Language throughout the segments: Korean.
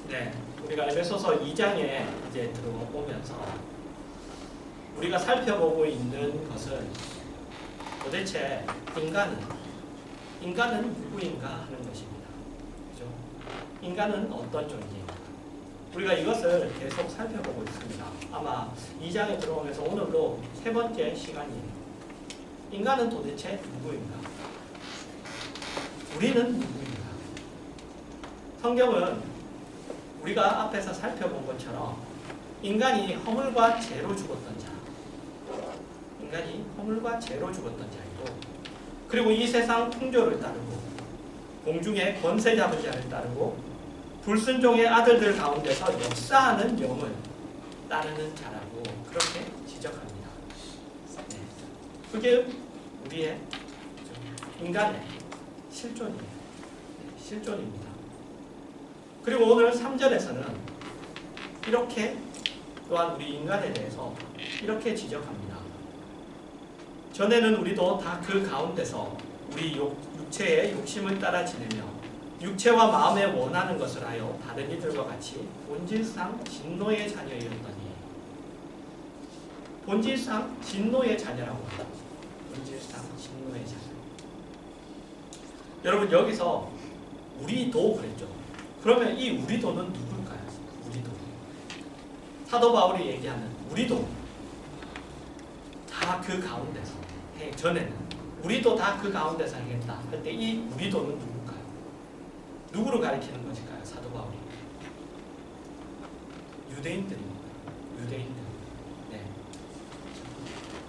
네, 우리가 에베소서 2장에 이제 들어오면서 우리가 살펴보고 있는 것은 도대체 인간은 누구인가 하는 것입니다. 그죠? 인간은 어떤 존재인가? 우리가 이것을 계속 살펴보고 있습니다. 아마 2장에 들어오면서 오늘로 세 번째 시간이에요. 인간은 도대체 누구인가? 우리는 누구인가? 성경은 우리가 앞에서 살펴본 것처럼 인간이 허물과 죄로 죽었던 자, 인간이 허물과 죄로 죽었던 자이고, 그리고 이 세상 풍조를 따르고 공중의 권세 잡은 자를 따르고 불순종의 아들들 가운데서 역사하는 영을 따르는 자라고 그렇게 지적합니다. 네. 그게 우리의 인간의 실존이에요. 네, 실존입니다. 그리고 오늘 3절에서는 이렇게 또한 우리 인간에 대해서 이렇게 지적합니다. 전에는 우리도 다 그 가운데서 우리 육체의 욕심을 따라 지내며 육체와 마음에 원하는 것을 하여 다른 이들과 같이 본질상 진노의 자녀였더니, 본질상 진노의 자녀라고 합니다. 본질상 진노의 자녀. 여러분 여기서 우리도 그랬죠. 그러면 이 우리도는 누굴까요? 우리도. 사도 바울이 얘기하는 우리도 다 그 가운데서 전에는 우리도 다 그 가운데서 하겠다 할 때 이 우리도는 누굴까요? 누구를 가리키는 것일까요? 사도 바울이 유대인들입니다. 유대인들. 네.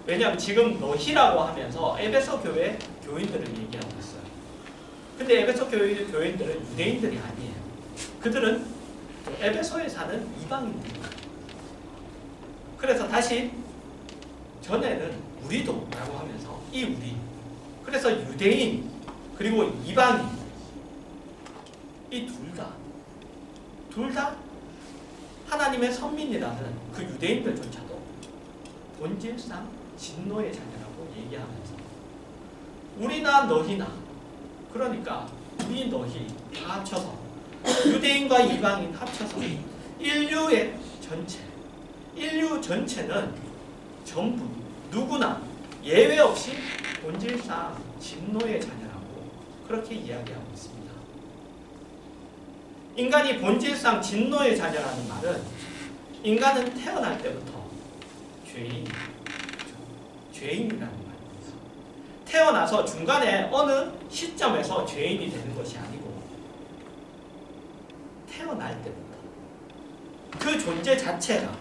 왜냐하면 지금 너희라고 하면서 에베소 교회 교인들을 얘기하고 있어요. 근데 에베소 교인들은 유대인들이 아니에요. 그들은 에베소에 사는 이방인들입니다. 그래서 다시 전에는 우리도 라고 하면서 이 우리, 그래서 유대인 그리고 이방인, 이 둘 다 하나님의 선민이라는 그 유대인들조차도 본질상 진노의 자녀라고 얘기하면서 우리나 너희나, 그러니까 우리 너희 다 합쳐서 유대인과 이방인 합쳐서 인류 전체는 전부 누구나 예외 없이 본질상 진노의 자녀라고 그렇게 이야기하고 있습니다. 인간이 본질상 진노의 자녀라는 말은 인간은 태어날 때부터 죄인이라는 말입니다. 태어나서 중간에 어느 시점에서 죄인이 되는 것이 아니고 태어날 때부터 그 존재 자체가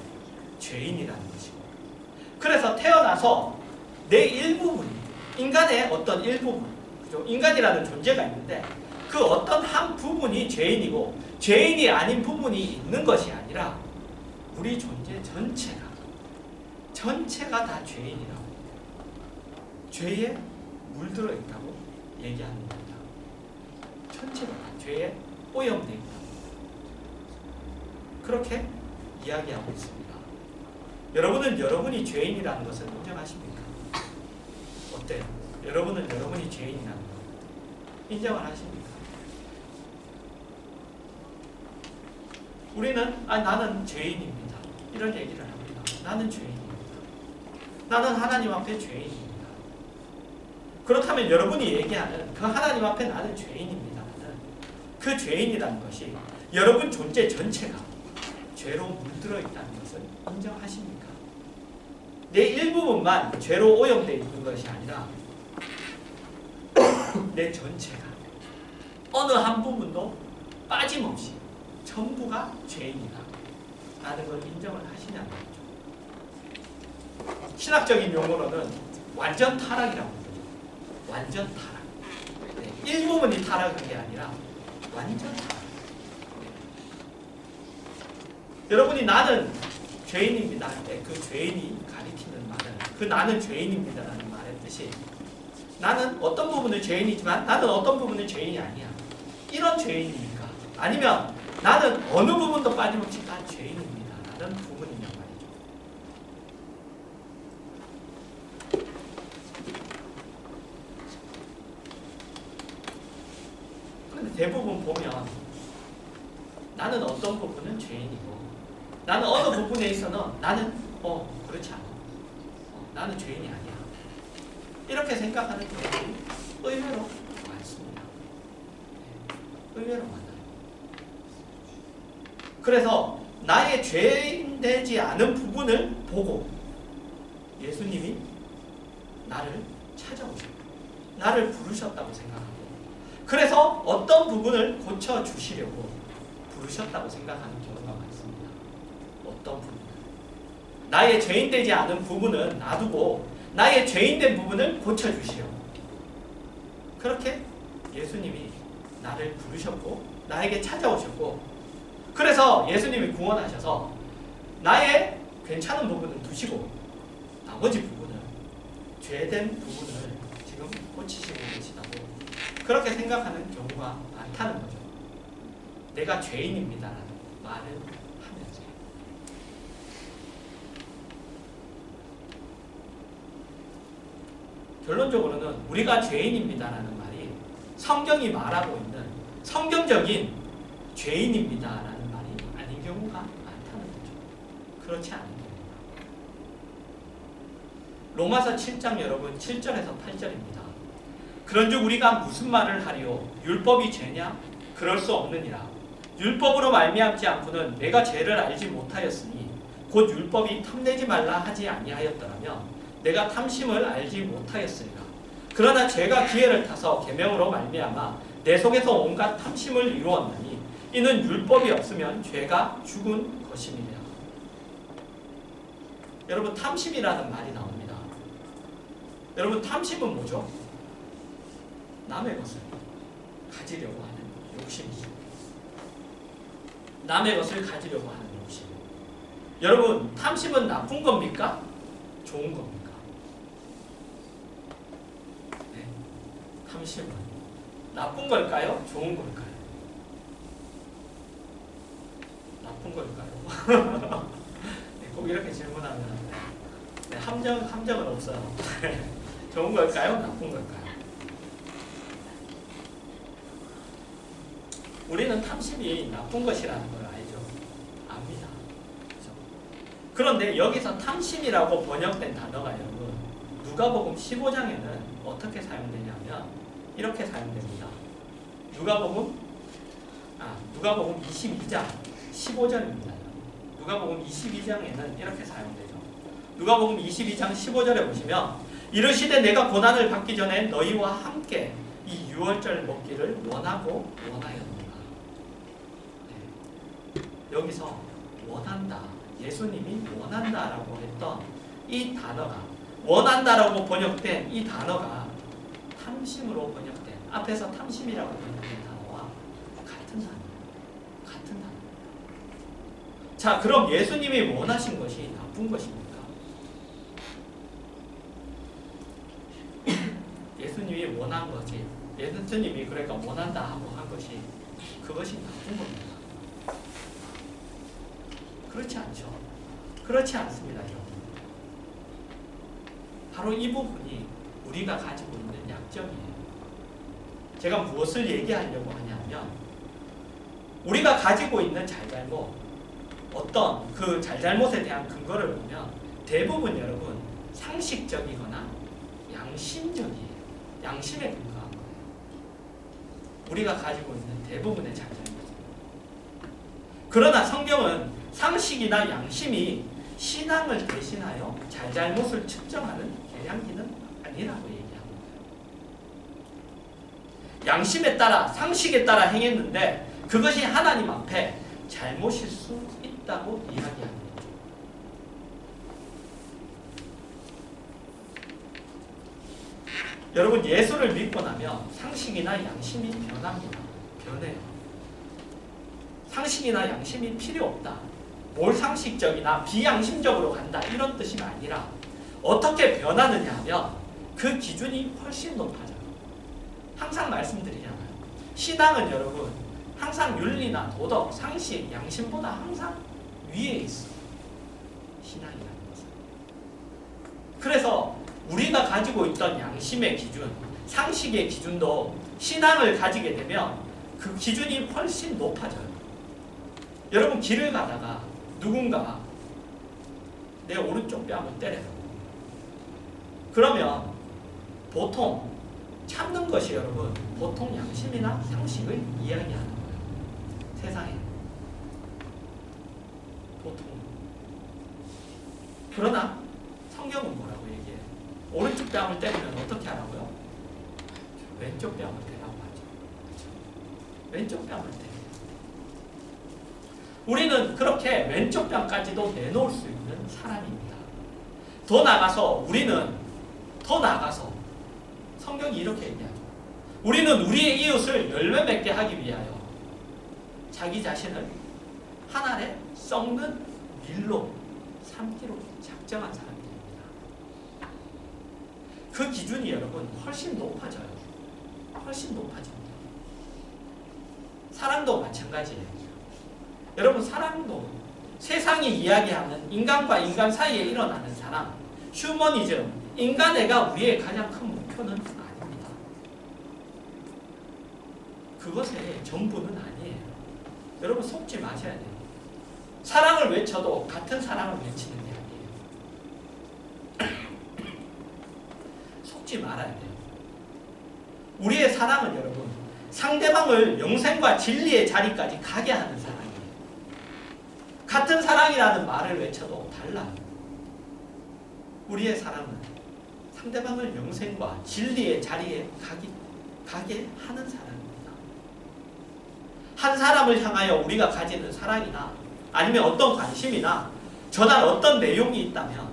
죄인이라는 것이고, 그래서 태어나서 내 일부분이, 인간의 어떤 일부분, 그죠? 인간이라는 존재가 있는데 그 어떤 한 부분이 죄인이고 죄인이 아닌 부분이 있는 것이 아니라 우리 존재 전체가 다 죄인이라고, 죄에 물들어 있다고 얘기하는 겁니다. 전체가 다 죄에 오염되어 있다고 그렇게 이야기하고 있습니다. 여러분은 여러분이 죄인이라는 것을 인정하십니까? 어때요? 여러분은 여러분이 죄인이라는 것 인정을 하십니까? 우리는 나는 죄인입니다. 이런 얘기를 합니다. 나는 죄인입니다. 나는 하나님 앞에 죄인입니다. 그렇다면 여러분이 얘기하는 그 하나님 앞에 나는 죄인입니다는 그 죄인이라는 것이 여러분 존재 전체가 죄로 물들어 있다는 것을 인정하십니까? 내 일부분만 죄로 오염되어 있는 것이 아니라 내 전체가 어느 한 부분도 빠짐없이 전부가 죄인이다 라는 걸 인정을 하시냐는 거죠. 신학적인 용어로는 완전 타락이라고 하죠. 완전 타락. 네, 일부분이 타락한 게 아니라 완전 타락. 여러분이 나는 죄인입니다 할 때 그 죄인이 가리키는 말은, 그 나는 죄인입니다라는 말의 뜻이 나는 어떤 부분은 죄인이지만 나는 어떤 부분은 죄인이 아니야, 이런 죄인입니까? 아니면 나는 어느 부분도 빠짐없이 다 죄인입니다 라는 부분이란 말이죠. 그런데 대부분 보면 나는 어떤 부분은 죄인이고 나는 어느 부분에 있어는 나는 그렇지 않아. 나는 죄인이 아니야. 이렇게 생각하는 경우들이 의외로 많습니다. 의외로 많아요. 그래서 나의 죄인되지 않은 부분을 보고 예수님이 나를 찾아오셨고 나를 부르셨다고 생각하고 그래서 어떤 부분을 고쳐주시려고 부르셨다고 생각하는 경우가 많습니다. 어떤 부분? 나의 죄인되지 않은 부분은 놔두고 나의 죄인된 부분을 고쳐주시려고 그렇게 예수님이 나를 부르셨고 나에게 찾아오셨고 그래서 예수님이 구원하셔서 나의 괜찮은 부분은 두시고 나머지 부분을 죄된 부분을 지금 고치시고 계시다고 그렇게 생각하는 경우가 많다는 거죠. 내가 죄인입니다라는 말을 하면서 결론적으로는 우리가 죄인입니다라는 말이 성경이 말하고 있는 성경적인 죄인입니다라는 말이 아닌 경우가 많다는 거죠. 그렇지 않은 경우가. 로마서 7장 여러분 7절에서 8절입니다. 그런즉 우리가 무슨 말을 하리요? 율법이 죄냐? 그럴 수 없느니라. 율법으로 말미암지 않고는 내가 죄를 알지 못하였으니 곧 율법이 탐내지 말라 하지 아니하였더라면 내가 탐심을 알지 못하였으리라. 그러나 죄가 기회를 타서 계명으로 말미암아 내 속에서 온갖 탐심을 이루었나니 이는 율법이 없으면 죄가 죽은 것임이라. 여러분 탐심이라는 말이 나옵니다. 여러분 탐심은 뭐죠? 남의 것을 가지려고 하는 욕심이죠. 남의 것을 가지려고 하는 욕심. 여러분 탐심은 나쁜 겁니까? 좋은 겁니까? 네. 탐심은 나쁜 걸까요? 좋은 걸까요? 나쁜 걸까요? 네, 꼭 이렇게 질문하면 네, 함정은 없어요. 좋은 걸까요? 나쁜 걸까요? 우리는 탐심이 나쁜 것이라는 걸 알죠. 압니다. 그렇죠? 그런데 여기서 탐심이라고 번역된 단어가 여러분 누가복음 15장에는 어떻게 사용되냐면 이렇게 사용됩니다. 누가복음 22장 15절입니다. 누가복음 22장에는 이렇게 사용되죠. 누가복음 22장 15절에 보시면 이르시되 내가 고난을 받기 전에 너희와 함께 이 유월절 먹기를 원하고 원하였노라. 여기서 원한다, 예수님이 원한다라고 했던 이 단어가 원한다라고 번역된 이 단어가 탐심으로 번역된 앞에서 탐심이라고 번역된 단어와 같은 단어. 자, 그럼 예수님이 원하신 것이 나쁜 것입니까? 예수님이 원한 것이 예수님이 그러니까 원한다 하고 한 것이 그것이 나쁜 겁니다. 그렇지 않죠. 그렇지 않습니다, 여러분. 바로 이 부분이 우리가 가지고 있는 약점이에요. 제가 무엇을 얘기하려고 하냐면 우리가 가지고 있는 잘잘못 어떤 그 잘잘못에 대한 근거를 보면 대부분 여러분 상식적이거나 양심적이에요. 양심에 근거한 거예요. 우리가 가지고 있는 대부분의 잘잘못은. 그러나 성경은 상식이나 양심이 신앙을 대신하여 잘잘못을 측정하는 계량기는 아니라고 얘기합니다. 양심에 따라 상식에 따라 행했는데 그것이 하나님 앞에 잘못일 수 있다고 이야기하는 거죠. 여러분 예수를 믿고 나면 상식이나 양심이 변합니다. 변해요. 상식이나 양심이 필요 없다. 뭘 상식적이나 비양심적으로 간다 이런 뜻이 아니라 어떻게 변하느냐 하면 그 기준이 훨씬 높아져요. 항상 말씀드리잖아요. 신앙은 여러분 항상 윤리나 도덕, 상식, 양심보다 항상 위에 있어요. 신앙이라는 것은. 그래서 우리가 가지고 있던 양심의 기준, 상식의 기준도 신앙을 가지게 되면 그 기준이 훨씬 높아져요. 여러분 길을 가다가 누군가 내 오른쪽 뺨을 때려요. 그러면 보통 참는 것이 여러분 보통 양심이나 상식을 이야기하는 거예요. 세상에 보통. 그러나 성경은 뭐라고 얘기해요? 오른쪽 뺨을 때리면 어떻게 하라고요? 왼쪽 뺨을 때라고 하죠. 왼쪽 뺨을 때려요. 우리는 그렇게 왼쪽 뺨까지도 내놓을 수 있는 사람입니다. 더 나아가서 우리는 성경이 이렇게 얘기하죠. 우리는 우리의 이웃을 열매 맺게 하기 위하여 자기 자신을 한 알에 썩는 밀로 삼기로 작정한 사람들입니다. 그 기준이 여러분 훨씬 높아져요. 훨씬 높아집니다. 사랑도 마찬가지예요. 여러분 사랑도 세상이 이야기하는 인간과 인간 사이에 일어나는 사랑, 휴머니즘, 인간애가 우리의 가장 큰 목표는 아닙니다. 그것의 전부는 아니에요. 여러분 속지 마셔야 돼요. 사랑을 외쳐도 같은 사랑을 외치는 게 아니에요. 속지 말아야 돼요. 우리의 사랑은 여러분 상대방을 영생과 진리의 자리까지 가게 하는 사랑이에요. 같은 사랑이라는 말을 외쳐도 달라요. 우리의 사랑은 상대방을 영생과 진리의 자리에 가게 하는 사랑입니다. 한 사람을 향하여 우리가 가지는 사랑이나 아니면 어떤 관심이나 전할 어떤 내용이 있다면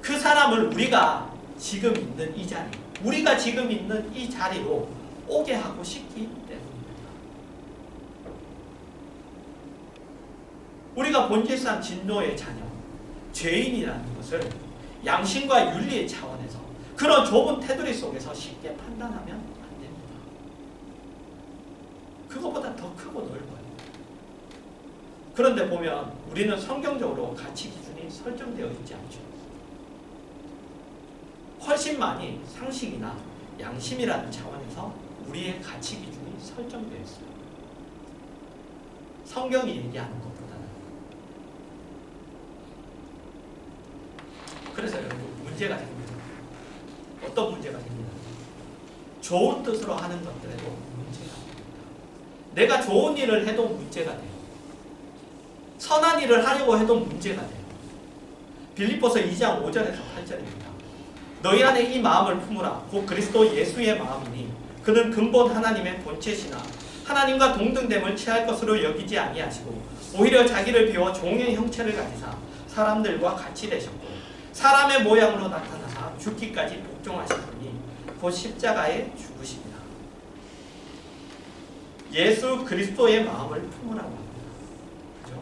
그 사람을 우리가 지금 있는 이 자리, 우리가 지금 있는 이 자리로 오게 하고 싶기 때문입니다. 우리가 본질상 진노의 자녀, 죄인이라는 것을 양심과 윤리의 차원에서 그런 좁은 테두리 속에서 쉽게 판단하면 안 됩니다. 그거보다 더 크고 넓어요. 그런데 보면 우리는 성경적으로 가치 기준이 설정되어 있지 않죠. 훨씬 많이 상식이나 양심이라는 차원에서 우리의 가치 기준이 설정되어 있어요. 성경이 얘기하는 것보다는. 그래서 여러분 문제가 생깁니다. 어떤 문제가 생기냐? 좋은 뜻으로 하는 것들에도 문제가 생깁니다. 내가 좋은 일을 해도 문제가 돼요. 선한 일을 하려고 해도 문제가 돼요. 빌립보서 2장 5절에서 8절입니다. 너희 안에 이 마음을 품으라. 곧 그리스도 예수의 마음이니 그는 근본 하나님의 본체시나 하나님과 동등됨을 취할 것으로 여기지 아니하시고 오히려 자기를 비워 종의 형체를 가지사 사람들과 같이 되셨고 사람의 모양으로 나타나사 죽기까지 복종하셨으니 곧 십자가에 죽으십니다. 예수 그리스도의 마음을 품으라고 합니다. 그렇죠?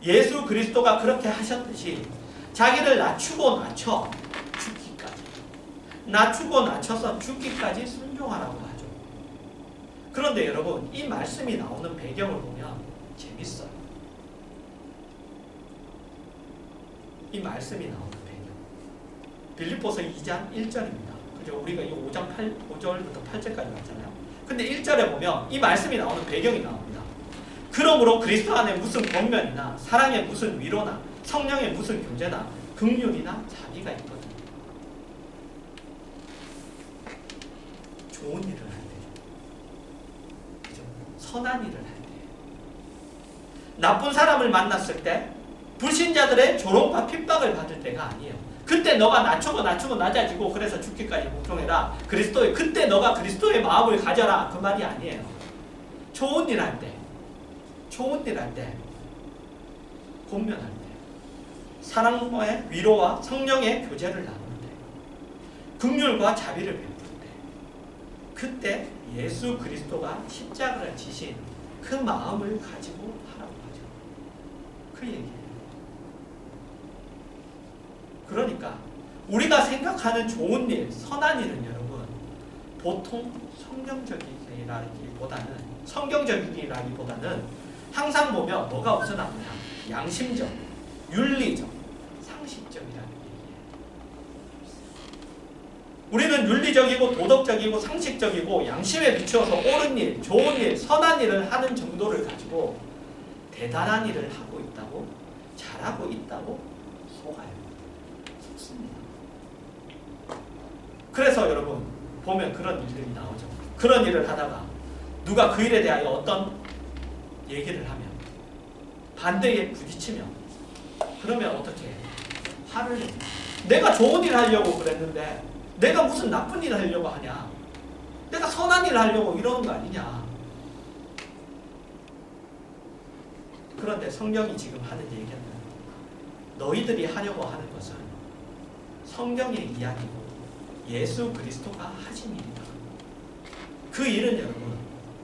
예수 그리스도가 그렇게 하셨듯이 자기를 낮추고 낮춰 죽기까지, 낮추고 낮춰서 죽기까지 순종하라고 하죠. 그런데 여러분 이 말씀이 나오는 배경을 보면 재밌어요. 이 말씀이 나오는 배경. 빌립보서 2장 1절입니다. 그죠? 우리가 이 5절부터 8절까지 봤잖아요. 근데 1절에 보면 이 말씀이 나오는 배경이 나옵니다. 그러므로 그리스도 안에 무슨 권면이나 사랑의 무슨 위로나 성령의 무슨 교제나 긍휼이나 자비가 있거든요. 좋은 일을 할 때죠. 그죠? 선한 일을 할 때. 나쁜 사람을 만났을 때 불신자들의 조롱과 핍박을 받을 때가 아니에요. 그때 너가 낮추고 낮아지고 그래서 죽기까지 복종해라. 그때 너가 그리스도의 마음을 가져라. 그 말이 아니에요. 좋은 일 할 때, 권면할 때, 사랑과의 위로와 성령의 교제를 나눌 때, 긍휼과 자비를 베풀 때, 그때 예수 그리스도가 십자가를 지신 그 마음을 가지고 하라고 하죠. 그 얘기예요. 그러니까 우리가 생각하는 좋은 일, 선한 일은 여러분 보통 성경적이라기보다는 항상 보면 뭐가 우선합니다. 양심적, 윤리적, 상식적이라는 얘기예요. 우리는 윤리적이고 도덕적이고 상식적이고 양심에 비추어서 옳은 일, 좋은 일, 선한 일을 하는 정도를 가지고 대단한 일을 하고 있다고, 잘하고 있다고 속아요. 속습니다. 그래서 여러분 보면 그런 일들이 나오죠. 그런 일을 하다가 누가 그 일에 대하여 어떤 얘기를 하면, 반대에 부딪히면, 그러면 어떻게 해요? 화를 내요. 내가 좋은 일 하려고 그랬는데 내가 무슨 나쁜 일 하려고 하냐, 내가 선한 일 하려고 이러는 거 아니냐. 그런데 성경이 지금 하는 얘기는 너희들이 하려고 하는 것은 성경의 이야기고 예수 그리스도가 하신 일이다. 그 일은 여러분,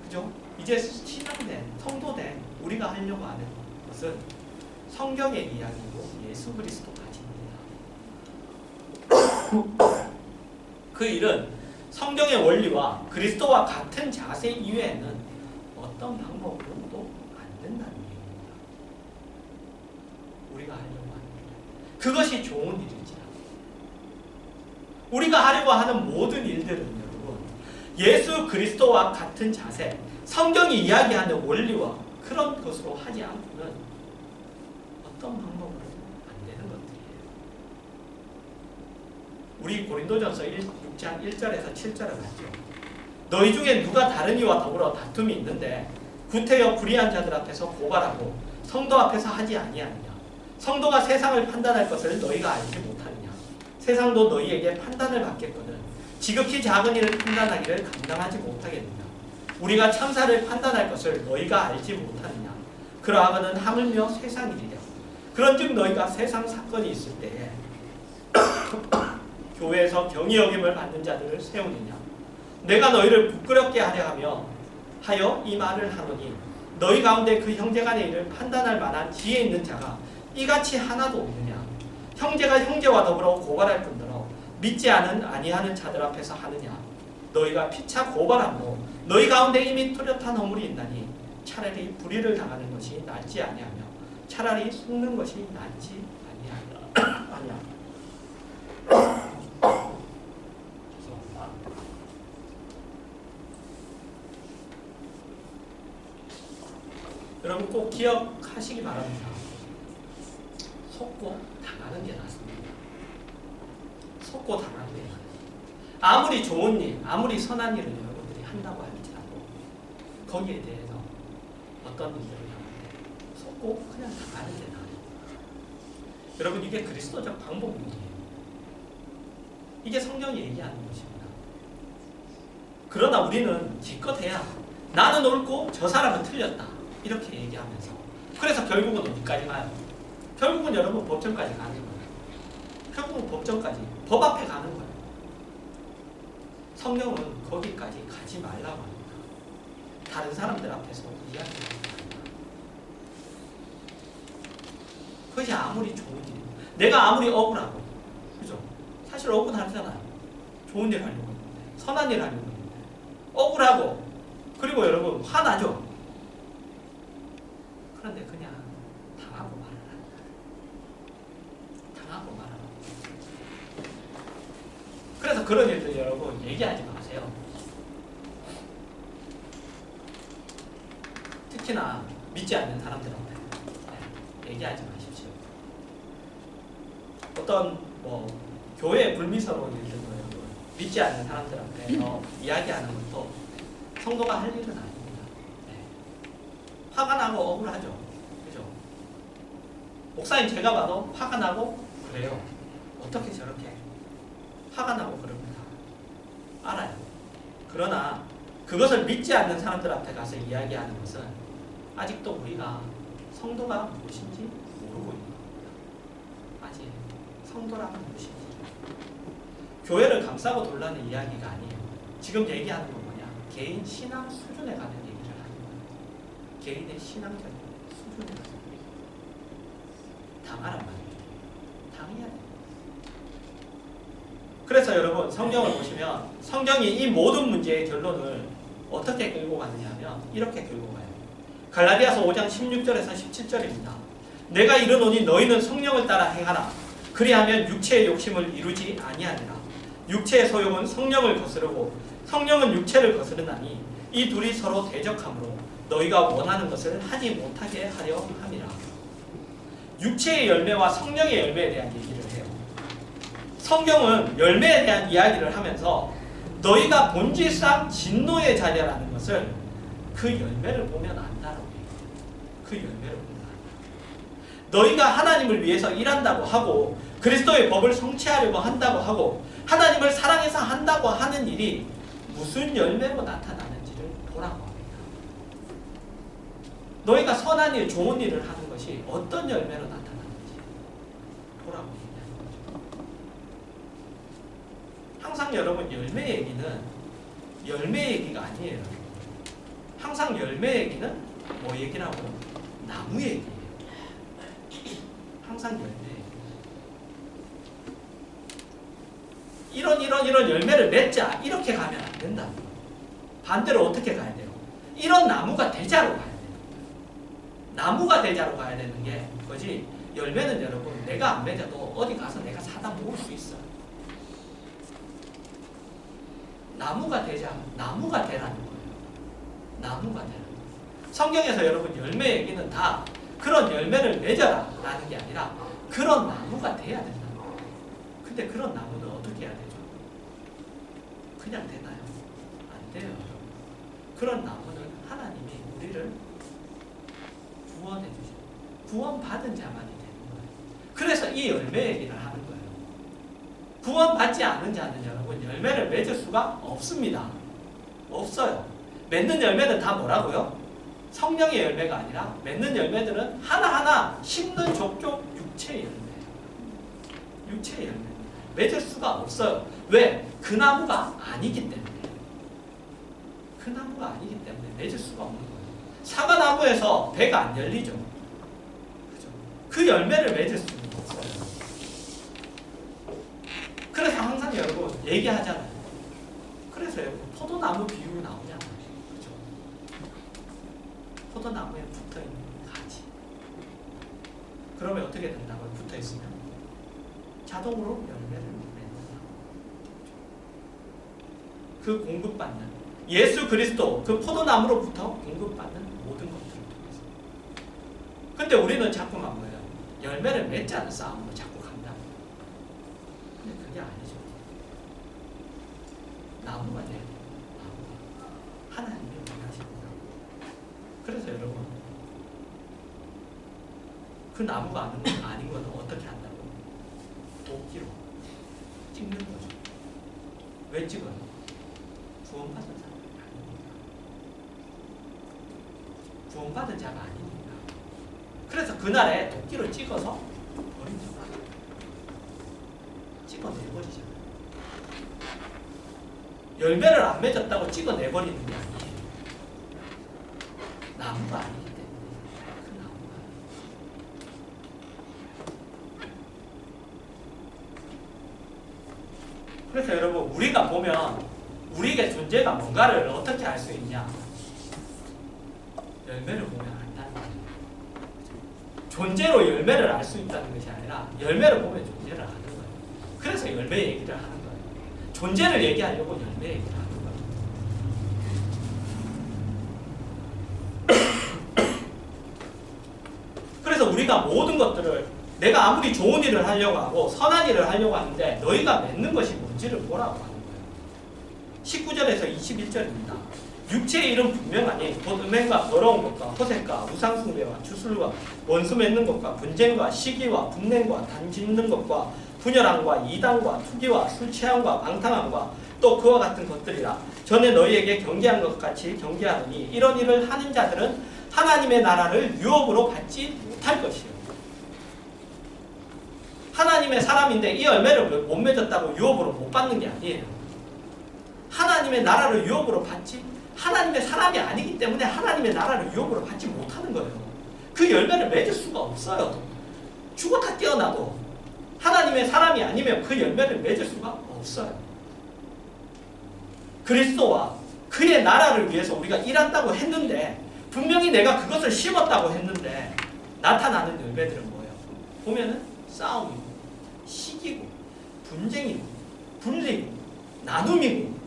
그죠? 이제 신앙된, 성도된 우리가 하려고 하는 것은 성경의 이야기고 예수 그리스도가 하신 일이다. 그 일은 성경의 원리와 그리스도와 같은 자세 이외에는 어떤 방법으로도 안 된다는 얘기입니다. 우리가 하려고 하는 일, 그것이 좋은 일일지라. 우리가 하려고 하는 모든 일들은 여러분, 예수 그리스도와 같은 자세, 성경이 이야기하는 원리와 그런 것으로 하지 않고는 어떤 방법으로도 안 되는 것들이에요. 우리 고린도전서 6장 1절에서 7절을 봤죠. 너희 중에 누가 다른 이와 더불어 다툼이 있는데 구태여 불의한 자들 앞에서 고발하고 성도 앞에서 하지 아니하느냐. 성도가 세상을 판단할 것을 너희가 알지 못하느냐. 세상도 너희에게 판단을 받겠거든 지극히 작은 일을 판단하기를 감당하지 못하겠느냐. 우리가 참사를 판단할 것을 너희가 알지 못하느냐. 그러하거든 하물며 세상 일이랴. 그런즉 너희가 세상 사건이 있을 때에 교회에서 경히 여김을 받는 자들을 세우느냐. 내가 너희를 부끄럽게 하려 하여 이 말을 하노니 너희 가운데 그 형제간의 일을 판단할 만한 지혜 있는 자가 이같이 하나도 없느냐. 형제가 형제와 더불어 고발할 뿐더러 믿지 아니하는 자들 앞에서 하느냐. 너희가 피차 고발함으로 너희 가운데 이미 뚜렷한 허물이 있나니 차라리 불의를 당하는 것이 낫지 아니하며 차라리 속는 것이 낫지 아니하냐. 여러분 꼭 기억하시기 바랍니다. 속고 당하는 게 낫습니다. 속고 당하는 게 낫습니다. 아무리 좋은 일, 아무리 선한 일을 여러분들이 한다고 할지라도 거기에 대해서 어떤 일들을 하는데 속고 그냥 당하는 게 나아요. 여러분 이게 그리스도적 방법론이에요. 이게 성경이 얘기하는 것입니다. 그러나 우리는 기껏해야 나는 옳고 저 사람은 틀렸다 이렇게 얘기하면서, 그래서 결국은 어디까지 가요? 결국은 여러분 법정까지 가는 거예요. 결국은 법정까지, 법 앞에 가는 거예요. 성경은 거기까지 가지 말라고 합니다. 다른 사람들 앞에서 이야기합니다. 그것이 아무리 좋은 일이고, 내가 아무리 억울하고, 그죠? 사실 억울하잖아요. 좋은 일 하려고 했는데, 선한 일 하려고 했는데, 억울하고, 그리고 여러분 화나죠? 그런데 그냥 당하고 말아라. 당하고 말아라. 그래서 그런 일들 여러분 얘기하지 마세요. 특히나 믿지 않는 사람들한테 얘기하지 마십시오. 어떤 교회에 불미스러운 일들도 여러분 믿지 않는 사람들한테 이야기하는 것도 성도가 할 일은 아닙니다. 화가 나고 억울하죠. 그죠? 목사님 제가 봐도 화가 나고 그래요. 어떻게 저렇게 화가 나고 그럽니다. 알아요. 그러나 그것을 믿지 않는 사람들 앞에 가서 이야기하는 것은 아직도 우리가 성도가 무엇인지 모르고 있는 겁니다. 아직 성도라는 무엇인지. 교회를 감싸고 돌라는 이야기가 아니에요. 지금 얘기하는 건 뭐냐? 개인 신앙 수준에 가는 얘기를 하는 거예요. 개인의 신앙적인 수준에 가서 당하란 말이에요. 당해야 돼요. 그래서 여러분 성경을 보시면 성경이 이 모든 문제의 결론을 어떻게 끌고 가느냐 하면 이렇게 끌고 가요. 갈라디아서 5장 16절에서 17절입니다. 내가 이르노니 너희는 성령을 따라 행하라. 그리하면 육체의 욕심을 이루지 아니하리라. 육체의 소욕은 성령을 거스르고 성령은 육체를 거스르나니 이 둘이 서로 대적하므로 너희가 원하는 것을 하지 못하게 하려 함이라. 육체의 열매와 성령의 열매에 대한 얘기를 해요. 성경은 열매에 대한 이야기를 하면서 너희가 본질상 진노의 자녀라는 것을 그 열매를 보면 안다라고 해요. 그 열매를 보면 안다. 너희가 하나님을 위해서 일한다고 하고 그리스도의 법을 성취하려고 한다고 하고 하나님을 사랑해서 한다고 하는 일이 무슨 열매로 나타나는지를 보라고 합니다. 너희가 선한 일, 좋은 일을 하는 것이 어떤 열매로 나타나는지 보라고 얘기하는 거죠. 항상 여러분 열매 얘기는 열매 얘기가 아니에요. 항상 열매 얘기는 뭐 얘기라고? 나무 얘기예요. 항상 열매 얘기. 이런 열매를 맺자 이렇게 가면 안 된다. 반대로 어떻게 가야 돼요? 이런 나무가 대자로 가야 돼요. 나무가 대자로 가야 되는 게 그거지. 열매는 여러분 내가 안 맺어도 어디 가서 내가 사다 먹을 수 있어. 나무가 되라는 거예요. 나무가 되라는 거예요. 성경에서 여러분 열매 얘기는 다 그런 열매를 맺어라 라는 게 아니라 그런 나무가 돼야 된다는 거예요. 근데 그런 나무는 어떻게 해야 되죠? 그냥 되나요? 안 돼요. 그런 나무는 하나님이 우리를 구원해 주시고 구원받은 자만이 되는 거예요. 그래서 이 열매 얘기를 하는 거예요. 구원받지 않은 자는 여러분 열매를 맺을 수가 없습니다. 없어요. 맺는 열매는 다 뭐라고요? 성령의 열매가 아니라 맺는 열매들은 하나하나 심는 족족 육체의 열매예요. 육체의 열매. 맺을 수가 없어요. 왜? 그 나무가 아니기 때문에. 그 나무가 아니기 때문에 맺을 수가 없는 거예요. 사과나무에서 배가 안 열리죠. 그죠? 그 열매를 맺을 수는 없어요. 그래서 항상 여러분 얘기하잖아요. 그래서 여러분 포도나무 비유 나오잖아요. 그죠? 포도나무에 붙어있는 가지. 그러면 어떻게 된다고요? 붙어있으면 자동으로 열매를 맺는다. 그 공급받는 예수 그리스도 그 포도나무로부터 공급받는 모든 것들을 통해서. 근데 우리는 자꾸만 뭐예요? 열매를 맺지 않은 싸움으로 자꾸 간다. 근데 그게 아니죠. 나무가 돼야 돼요. 나무가. 하나님이 원하시는 나무. 그래서 여러분 그 나무가 아닌 건 어떻게 한다고? 도끼로 찍는 거죠. 왜 찍어요? 구원받은 사람이 아니니까. 구원받은 자가 아니니까. 그래서 그날에 도끼로 찍어서 버리죠. 찍어내버리잖아요. 열매를 안 맺었다고 찍어내버리는 게 아니에요. 나무가 아니기 때문에. 그 나무가 아니에요. 그래서 여러분 우리가 보면 우리의 존재가 뭔가를 어떻게 알 수 있냐? 열매를 보면 안다는 거예요. 존재로 열매를 알 수 있다는 것이 아니라 열매를 보면 존재를 아는 거예요. 그래서 열매 얘기를 하는 거예요. 존재를 얘기하려고 열매 얘기를 하는 거예요. 그래서 우리가 모든 것들을 내가 아무리 좋은 일을 하려고 하고 선한 일을 하려고 하는데 너희가 맺는 것이 뭔지를 보라고 하는 거예요. 19절에서 21절입니다. 육체의 일은 분명하니 곧 음행과 더러운 것과 허세과 우상숭배와 주술과 원수 맺는 것과 분쟁과 시기와 분냄과 단짓는 것과 분열함과 이단과 투기와 술 취함과 방탕함과 또 그와 같은 것들이라. 전에 너희에게 경계한 것 같이 경계하노니 이런 일을 하는 자들은 하나님의 나라를 유업으로 받지 못할 것이요. 하나님의 사람인데 이 열매를 못 맺었다고 유업으로 못 받는 게 아니에요. 하나님의 나라를 유업으로 받지 하나님의 사람이 아니기 때문에 하나님의 나라를 유업으로 받지 못하는 거예요. 그 열매를 맺을 수가 없어요. 죽었다 깨어나도 하나님의 사람이 아니면 그 열매를 맺을 수가 없어요. 그리스도와 그의 나라를 위해서 우리가 일한다고 했는데 분명히 내가 그것을 심었다고 했는데 나타나는 열매들은 뭐예요? 보면은 싸움이고 시기고 분쟁이고 분리고 나눔이고.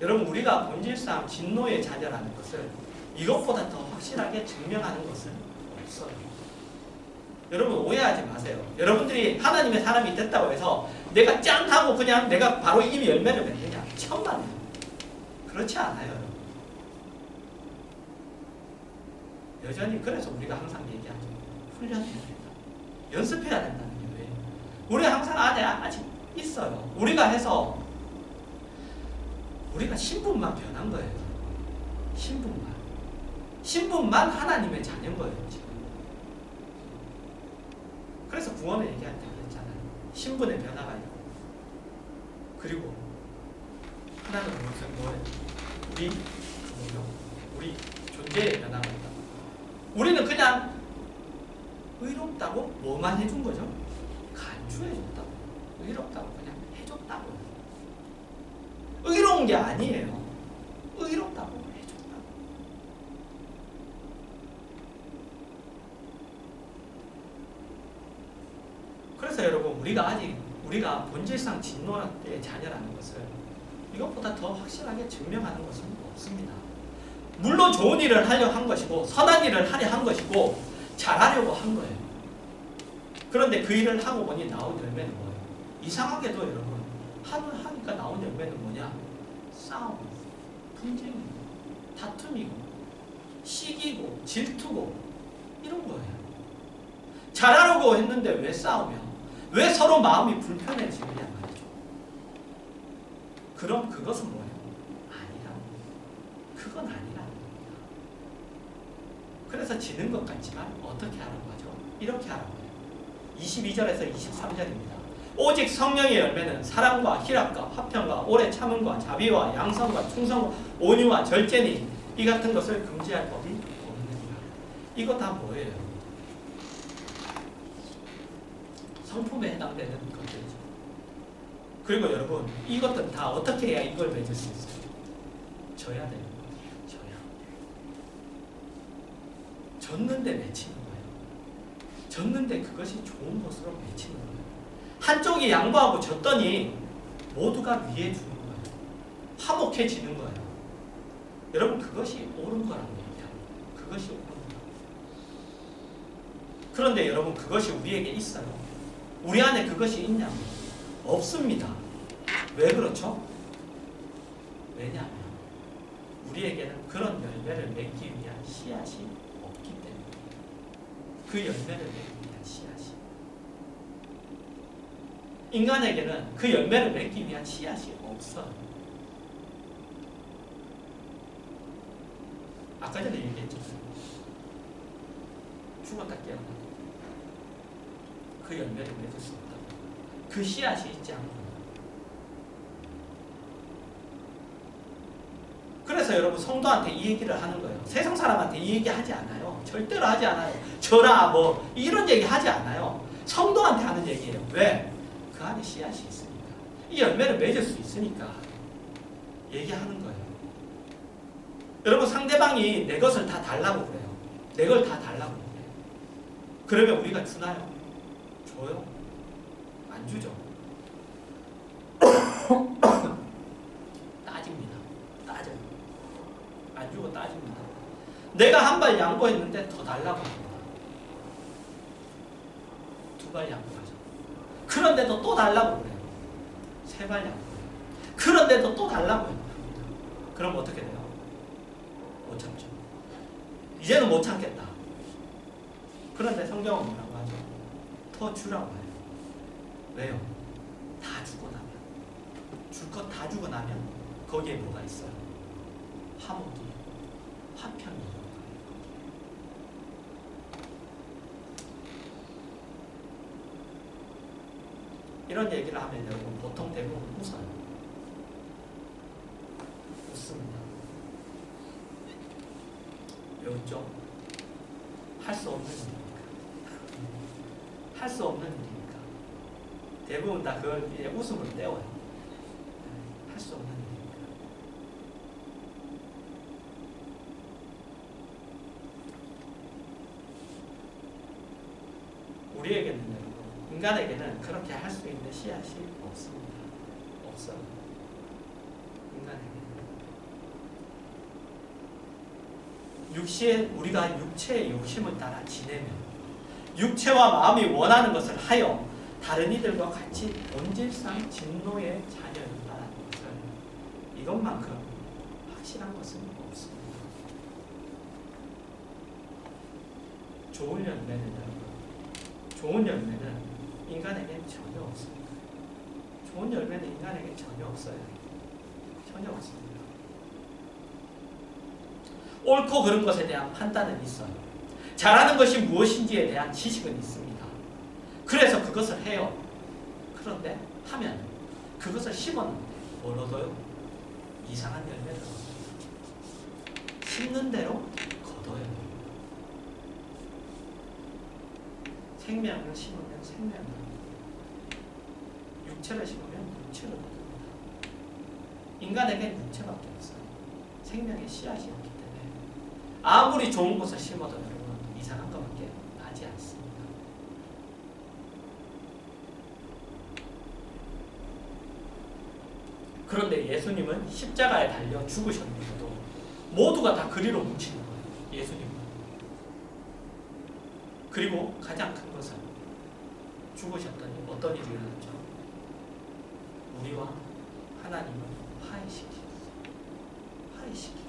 여러분 우리가 본질상 진노의 자녀라는 것을 이것보다 더 확실하게 증명하는 것은 없어요. 여러분 오해하지 마세요. 여러분들이 하나님의 사람이 됐다고 해서 내가 짠 하고 그냥 내가 바로 입이 열매를 맺느냐? 천만에요. 그렇지 않아요. 여러분. 여전히 그래서 우리가 항상 얘기하죠. 훈련해야 된다. 연습해야 된다는 게 왜요? 우리 항상 안에 아직 있어요. 우리가 해서 우리가 신분만 변한 거예요. 신분만 하나님의 자녀인 거예요. 지금. 그래서 구원을 얘기할 때 그랬잖아요. 신분의 변화가 있고 그리고 하나는 무슨 뭐예요? 우리 존재의 변화가 있다. 우리는 그냥 의롭다고 뭐만 해준 거죠? 간주해줬다고. 의롭다고 그냥 해줬다고. 의로운 게 아니에요. 의롭다고 해줬다고. 그래서 여러분 우리가 본질상 진노의 자녀라는 것을 이것보다 더 확실하게 증명하는 것은 없습니다. 물론 좋은 일을 하려 한 것이고 선한 일을 하려 한 것이고 잘하려고 한 거예요. 그런데 그 일을 하고 보니 나온 열매는 뭐예요? 이상하게도 여러분 하니까 나온 열매는 뭐냐? 싸움, 분쟁이고 다툼이고 시기고 질투고 이런 거예요. 잘하려고 했는데 왜 싸우며 왜 서로 마음이 불편해지느냐 말이죠. 그럼 그것은 뭐예요? 그건 아니라는 겁니다. 그래서 지는 것 같지만 어떻게 하라고 하죠? 이렇게 하라고 해요. 22절에서 23절입니다. 오직 성령의 열매는 사랑과 희락과 화평과 오래 참음과 자비와 양선과 충성과 온유와 절제니 이 같은 것을 금지할 법이 없느니라. 이거 다 뭐예요? 성품에 해당되는 것들이죠. 그리고 여러분 이것들은 다 어떻게 해야 이걸 맺을 수 있어요? 져야 되는 거예요. 졌는데 맺히는 거예요. 졌는데 그것이 좋은 것으로 맺히는 거예요. 한쪽이 양보하고 졌더니 모두가 위해 주는 거예요. 화목해지는 거예요. 여러분 그것이 옳은 거라고 얘기합니다. 그것이 옳은 거예요. 그런데 여러분 그것이 우리에게 있어요. 우리 안에 그것이 있냐면 없습니다. 왜 그렇죠? 왜냐하면 우리에게는 그런 열매를 맺기 위한 씨앗이 없기 때문에 그 열매를 맺기 위한 씨앗이 인간에게는 그 열매를 맺기 위한 씨앗이 없어요. 아까 전에 얘기했잖아요. 죽었다 깨어나 그 열매를 맺을 수 없다. 그 씨앗이 있지 않고 그래서 여러분 성도한테 이 얘기를 하는 거예요. 세상 사람한테 이 얘기 하지 않아요. 절대로 하지 않아요. 저라 뭐 이런 얘기 하지 않아요. 성도한테 하는 얘기예요. 왜? 그 안에 씨앗이 있으니까. 이 열매를 맺을 수 있으니까 얘기하는 거예요. 여러분 상대방이 내 것을 다 달라고 그래요. 내 걸 다 달라고 그래요. 그러면 우리가 주나요? 줘요? 안 주죠. 따집니다. 따져요. 안 주고 따집니다. 내가 한 발 양보했는데 더 달라고 합니다. 두 발 양보하죠. 그런데도 또 달라고 그래요. 세 발 양보해요. 그런데도 또 달라고 해요. 그럼 어떻게 돼요? 못 참죠. 이제는 못 참겠다. 그런데 성경은 뭐라고 하죠? 더 주라고 해요. 왜요? 다 주고 나면 줄 것 다 주고 나면 거기에 뭐가 있어요? 화목이, 화평이. 이런 얘기를 하면 여러분 보통 대부분 웃어요. 웃습니다. 왜 웃죠? 할 수 없는 일이니까. 할 수 없는 일이니까. 대부분 다 그걸 이제 웃음으로 때워요. 할 수 없는 일이니까. 우리에게는 인간에게는 그렇게 할 수 있는 씨앗이 없습니다. 없어요. 인간에게는. 우리가 육체의 욕심을 따라 지내면 육체와 마음이 원하는 것을 하여 다른 이들과 같이 본질상 진노의 자녀였다는 것을 이것만큼 확실한 것은 없습니다. 좋은 열매는 인간에게 전혀 없습니다. 좋은 열매는 인간에게 전혀 없어요. 전혀 없습니다. 옳고 그른 것에 대한 판단은 있어요. 잘하는 것이 무엇인지에 대한 지식은 있습니다. 그래서 그것을 해요. 그런데 하면 그것을 심었는데 뭘 얻어요? 이상한 열매를 얻어요. 심는 대로 거둬요. 생명을 심으면 생명을, 육체를 심으면 육체를 얻습니다. 인간에겐 육체밖에 없어요. 생명의 씨앗이 없기 때문에 아무리 좋은 것을 심어도 여러분 이상한 것밖에 나지 않습니다. 그런데 예수님은 십자가에 달려 죽으셨는데도 모두가 다 그리로 뭉치는 거예요. 예수님은. 그리고 가장 큰 것은 죽으셨더니 어떤 일이 일어났죠? 우리와 하나님을 화해시키셨어요. 화해시키고.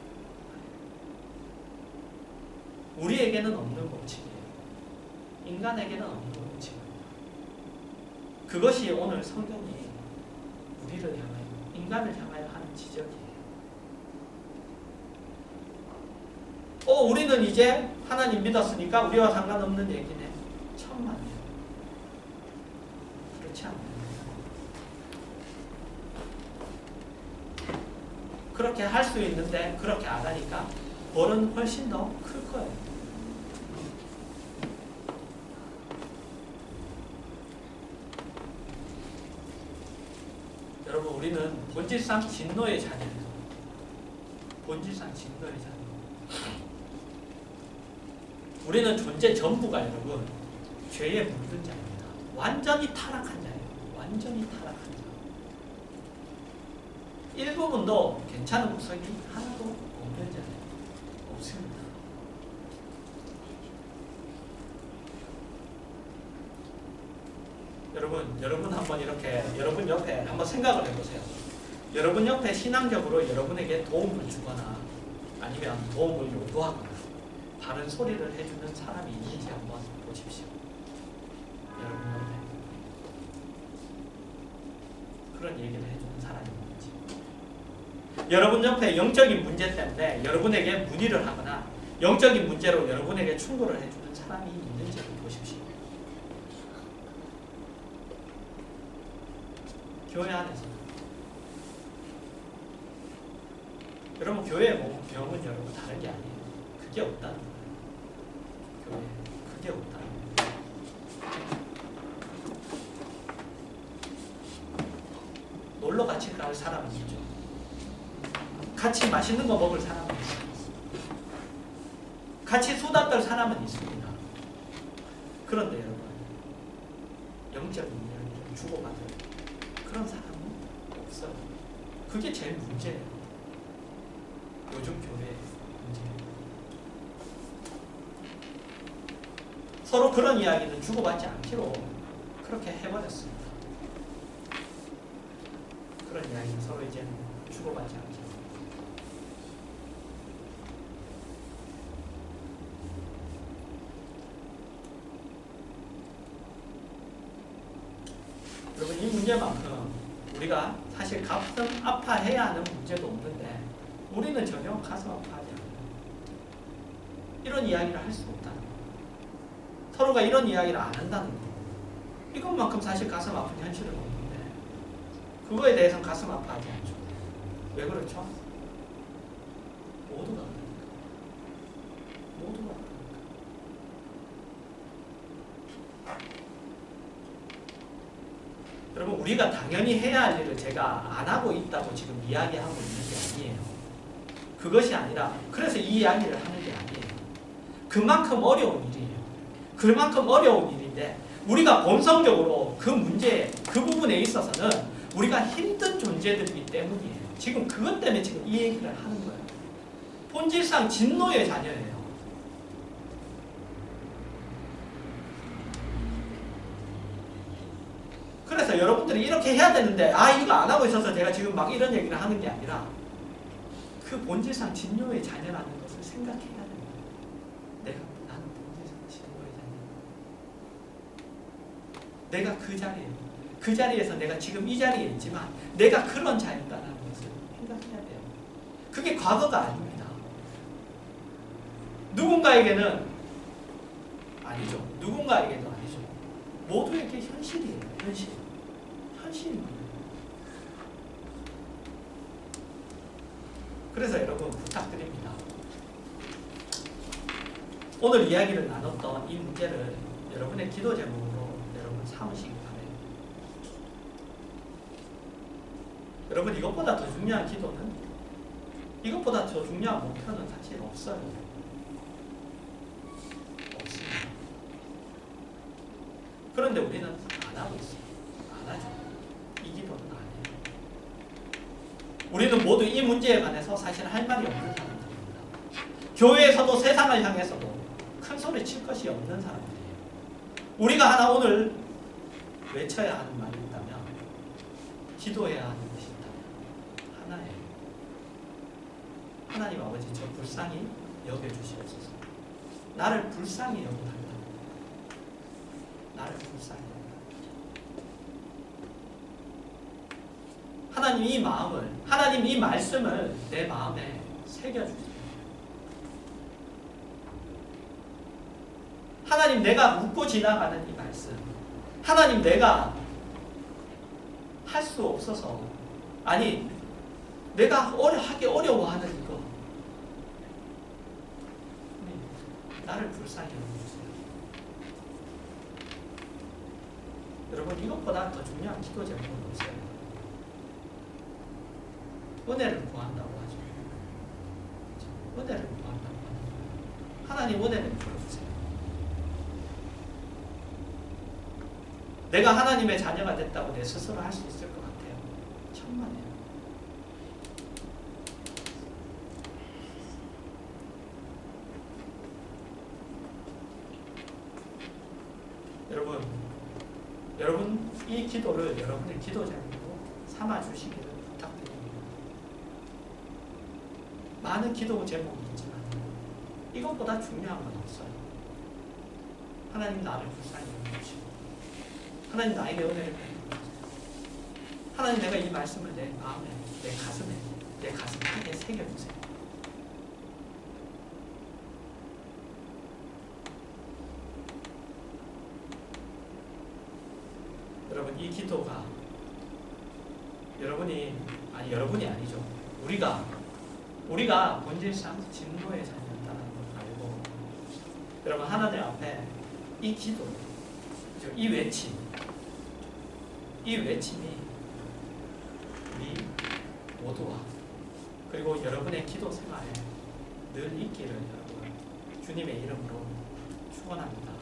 우리에게는 없는 법칙이에요. 인간에게는 없는 법칙입니다. 그것이 오늘 성경이 우리를 향하여, 인간을 향하여 하는 지적이에요. 우리는 이제 하나님 믿었으니까 우리와 상관없는 얘기네. 천만에요. 그렇지 않아요. 그렇게 할 수 있는데 그렇게 안 하니까 벌은 훨씬 더 클 거예요. 여러분, 우리는 본질상 진노의 자녀예요. 본질상 진노의 자녀. 우리는 존재 전부가 여러분 죄에 물든 자입니다. 완전히 타락한 자예요. 완전히 타락한 자. 일부분도 괜찮은 구석이 하나도 없는 자예요. 없습니다. 여러분 한번 이렇게 여러분 옆에 한번 생각을 해보세요. 여러분 옆에 신앙적으로 여러분에게 도움을 주거나 아니면 도움을 요구하거나 바른 소리를 해주는 사람이 있는지 한번 보십시오. 여러분 옆에 그런 얘기를 해주는 사람이 있는지. 여러분 옆에 영적인 문제 때문에 여러분에게 문의를 하거나 영적인 문제로 여러분에게 충고를 해주는 사람이 있는지 보십시오. 교회 안에서 여러분 교회의 병은 여러분 다른 게 아니에요. 그게 없다는 거예요. 교회 그게 없다는 거예요. 놀러 같이 갈 사람은 있죠. 같이 맛있는 거 먹을 사람은 있어요. 같이 수다 떨 사람은 있습니다. 그런데 여러분 영적인 이야기를 주고받을 그런 사람은 없어요. 그게 제일 문제예요. 요즘 교회의 문제예요. 서로 그런 이야기는 주고받지 않기로 그렇게 해버렸습니다. 그런 이야기는 서로 이제는 주고받지 않기로. 여러분, 이 문제만큼 우리가 사실 가슴 아파해야 하는 문제도 없는데 우리는 전혀 가슴 아파하지 않아요. 이런 이야기를 할 수 없다는 거예요. 서로가 이런 이야기를 안 한다는 거예요. 이것만큼 사실 가슴 아픈 현실은 없는데 그거에 대해서는 가슴 아파하지 않죠. 왜 그렇죠? 모두가 그러니까. 모두가 그러니까. 여러분, 우리가 당연히 해야 할 일을 제가 안 하고 있다고 지금 이야기하고 있는 게 아니에요. 그것이 아니라 그래서 이 이야기를 하는 게 아니에요. 그만큼 어려운 일이에요. 그만큼 어려운 일인데 우리가 본성적으로 그 문제, 그 부분에 있어서는 우리가 힘든 존재들이기 때문이에요. 지금 그것 때문에 지금 이 얘기를 하는 거예요. 본질상 진노의 자녀예요. 그래서 여러분들이 이렇게 해야 되는데 이거 안 하고 있어서 제가 지금 막 이런 얘기를 하는 게 아니라 그 본질상 진노의 자녀라는 것을 생각해야 됩니다. 나는 본질상 진노의 자녀. 내가 그 자리에서 내가 지금 이 자리에 있지만 내가 그런 자였다는 것을 생각해야 돼요. 그게 과거가 아닙니다. 누군가에게는 아니죠. 누군가에게도 아니죠. 모두에게 현실이에요. 현실입니다. 그래서 여러분 부탁드립니다. 오늘 이야기를 나눴던 이 문제를 여러분의 기도 제목으로 여러분 삼으시기 바랍니다. 여러분 이것보다 더 중요한 기도는 이것보다 더 중요한 목표는 사실 없어요. 없습니다. 그런데 우리는 안 하고 있어요. 안 하죠. 이 기도는 안 해요. 우리는 모두 이 문제에 관해서 사실 할 말이 없는 사람들입니다. 교회에서도 세상을 향해서도 큰 소리 칠 것이 없는 사람들이에요. 우리가 하나 오늘 외쳐야 하는 말이 있다면, 기도해야 하는 것이 있다면 하나예요. 하나님 아버지, 저 불쌍히 여겨주시옵소서. 나를 불쌍히 여겨달라. 나를 불쌍히 여겨달라. 하나님 이 마음을, 하나님 이 말씀을 내 마음에 새겨주세요. 하나님 내가 묻고 지나가는 이 말씀, 하나님 내가 할 수 없어서, 아니 내가 하기 어려워하는 이거, 나를 불쌍히 여겨주세요. 여러분 이것보다 더 중요한 기도 제목은 없어요. 은혜를 구한다고 하죠. 은혜를 구한다고 하는 거예요. 하나님 은혜를 풀어주세요. 내가 하나님의 자녀가 됐다고 내 스스로 할 수 있을 것 같아요. 천만에요. 여러분 이 기도를 여러분의 기도 제목으로 삼아 주시기를 부탁드립니다. 많은 기도 제목이 있지만 이것보다 중요한 건 없어요. 하나님 나를 불쌍히 여겨주시고, 하나님 나에게 은혜를 베풀어주세요. 하나님 내가 이 말씀을 내 마음에, 내 가슴에, 내 가슴팍에 새겨주세요. 여러분 이 기도가 여러분이 아니죠. 우리가 본질상 진노의 자녀였다는 걸 알고, 여러분 하나님 앞에 이 기도, 이 외침이 우리 모두와 그리고 여러분의 기도 생활에 늘 있기를 여러분 주님의 이름으로 축원합니다.